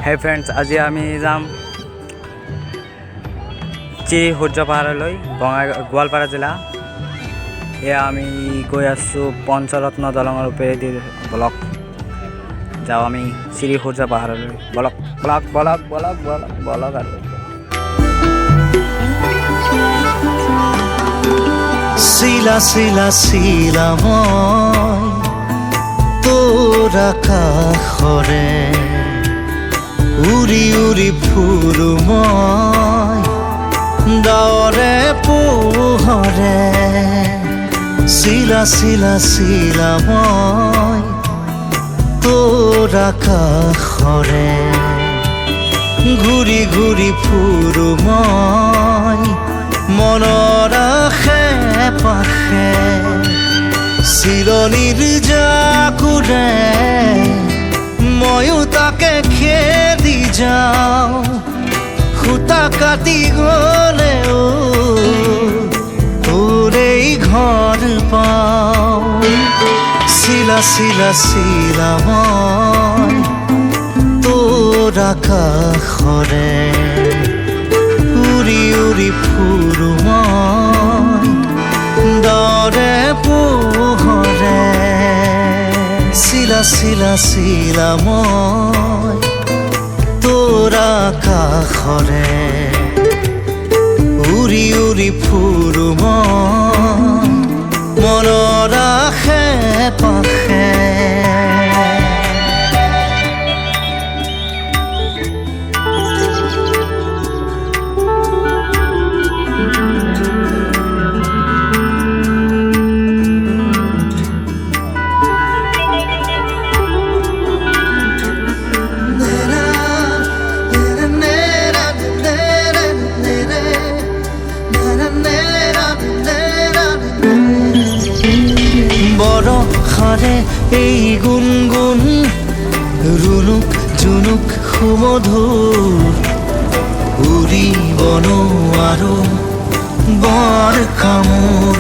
হে ফ্ৰেণ্ডছ, আজি আমি যাম চিৰি সূৰ্য পাহাৰলৈ, গোৱালপাৰা জিলা। এয়া আমি গৈ আছোঁ পঞ্চৰত্ন দলঙৰ ওপৰেদি। বলক যাওঁ আমি চিৰি সূৰ্য পাহাৰলৈ। বলক বলক বলক বলক বলক বলক আৰু শিলা শিলা শিলা মই তোৰ আকাশৰে উৰি উৰি ফুৰো মই ডাৱৰে পোহৰে। শিলা শিলা শিলা মই তোৰ আকাশৰে ঘূৰি ঘূৰি ফুৰো মই মনৰ আশে পাশে। চিলনিৰ জাকুৰে ময়ো তাকে খেদি যাওঁ, সূতা কাটি গ'লেও তোৰেই ঘৰ পাওঁ। শিলা শিলা শিলা মই তোৰ আকাশৰে উৰি উৰি ফুৰো মই ডাৱৰে পোহৰে। শিলা শিলা শিলা মই তোৰ আকাশৰে উৰি উৰি ফুৰো মই মনৰ আশে পাশে। বৰষাৰে এই গুণগুণ ৰুণুক জুনুক সুমধুৰ উৰিব নোৱাৰো বৰ কামোৰ।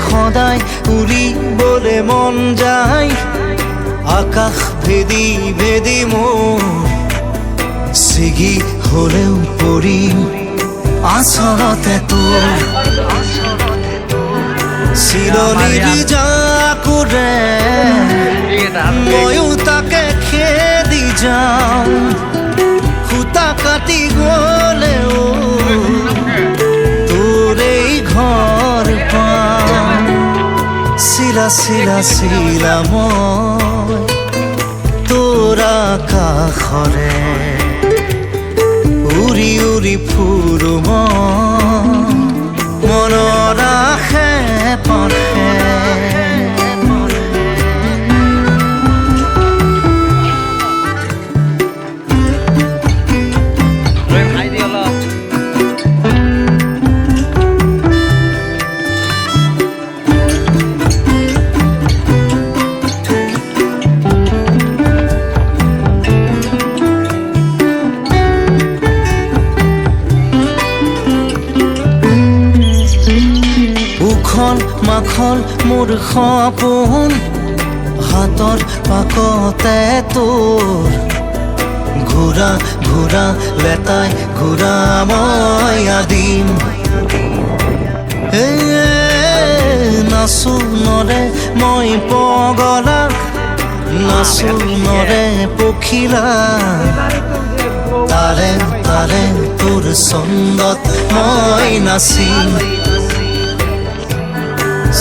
সদায় উৰিবলে মন যায় আকাশ ভেদি ভেদি মোৰ। ছিগি হলেও পৰিম আচলতে তোৰ। চিলনিৰ জাকুৰে ময়ো তাকে খেদি যাওঁ, সূতা কাটি গ'লেও তোৰেই ঘৰ পাওঁ। শিলা শিলা শিলা মই তোৰ আকাশৰে উৰি উৰি ফুৰো মই মনৰ আশে পাশে। উখল মাখল মোৰ সপোন হাতৰ পাকতে তোৰ। ঘূৰা ঘূৰা লেতাই ঘূৰা মই আদিম। নাচো নৰে মই পগলা, নাচো নৰে পখিলা। তাৰে তাৰে তোৰ ছন্দত মই নাচিম।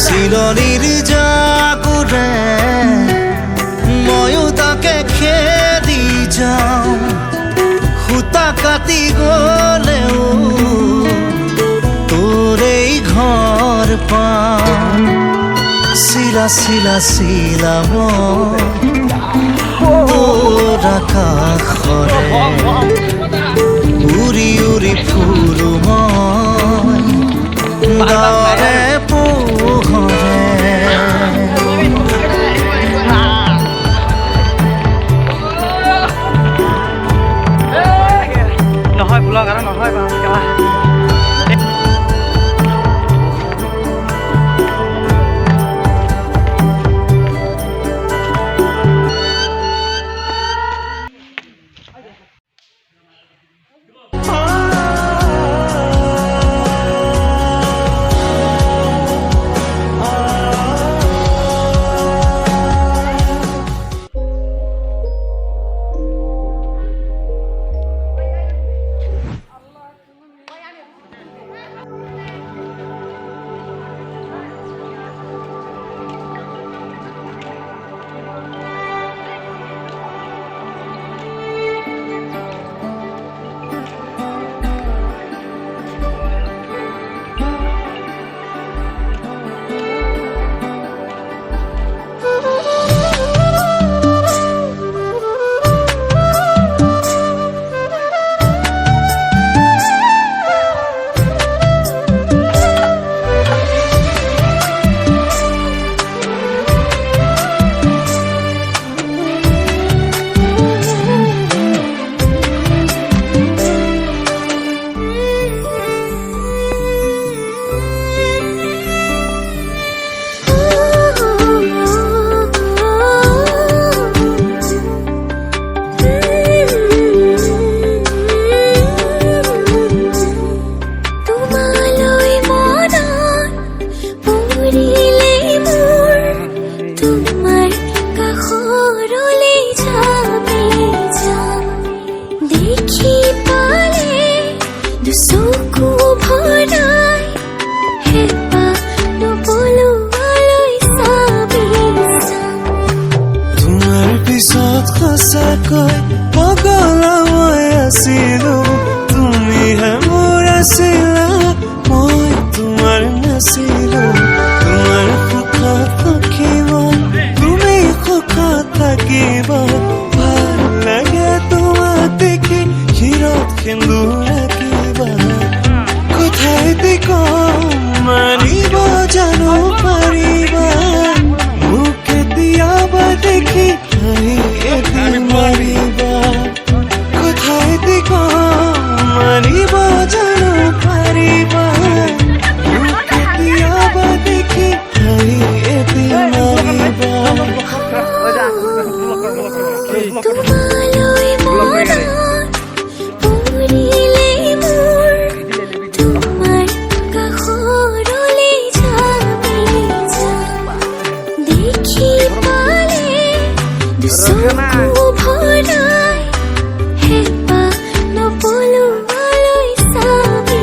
চিলনিৰ জাকুৰে ময়ো তাকে খেদি যাওঁ, সূতা কাটি গ'লেও তোৰেই ঘৰ পাওঁ। শিলা শিলা শিলা মই তোৰ আকাশৰে উৰি উৰি ফুৰো মই ডাৱৰে পোহৰে। নহয় ব্লগ আৰু নহয় সঁচাকৈ পগলা মই আছিলো তুমিহে মোৰ আছিলা মই তোমাৰ নাছিলো তোমাৰ সুখত থাকিব তুমি সুখত থাকিব ভাল লাগে তোমাক দেখি হিৰত সেন্দুৰ ৰাখিবা কথাইতে কম মানিব জানো পাৰিবা মোক কেতিয়াবা দেখি হাঁহি এদিন মাৰিবা কথাইতে কম মানিব জানো পাৰিবা মোক কেতিয়াবা দেখি হাঁহি এদিন মাৰিবা তোমালৈ মনত পৰিলে মোৰ তোমাৰ কাষৰলৈ যামি যাম দেখি পালে দুচকু ভৰাই হেঁপাহ নপলোৱালৈ চাবি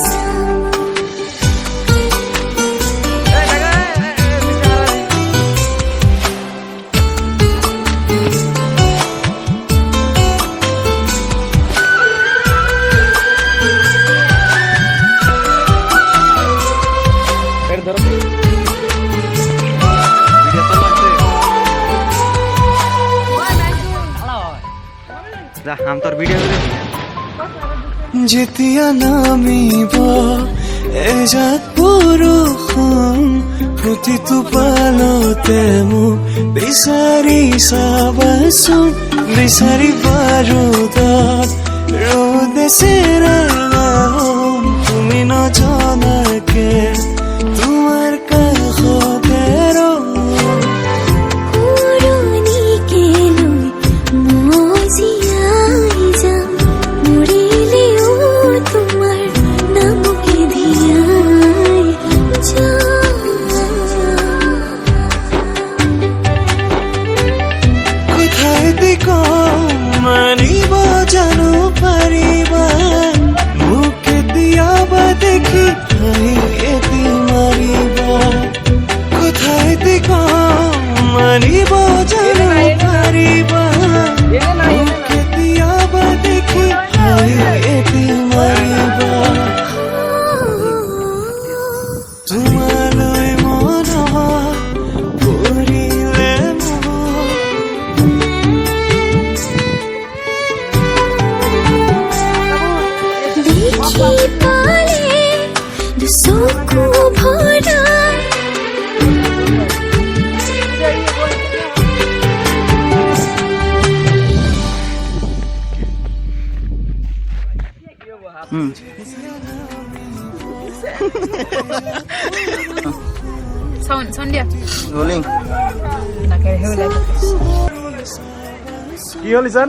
চাম যেতিয়া নামিব এজাক বৰষুণ প্ৰতিটো পালতে মোক বিচাৰি চাবাচোন বিচাৰি বাৰু ৰ'দে চেৰাম তুমি নজনাকে তোমাৰ কাষতে পুৰণিকে লৈ মই জীয়াই যাম মৰিলেও তোমাৰ নামকে ধিয়াই যাম কথাইতে কম মানিব জানো পাৰিবা মোক কেতিয়াবা দেখি হাঁহি এদিন মাৰিবা কথাইতে কম মানিব জানো পাৰিবা মোক কেতিয়াবা দেখি হাঁহি এদিন মাৰিবা তোমালৈ মনত পৰিলে মোৰ দেখি পালে দুচকু ভৰাই Sound dia. Rolling. Nak kira hula. কি হ'ল ইছান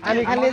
আমি খালি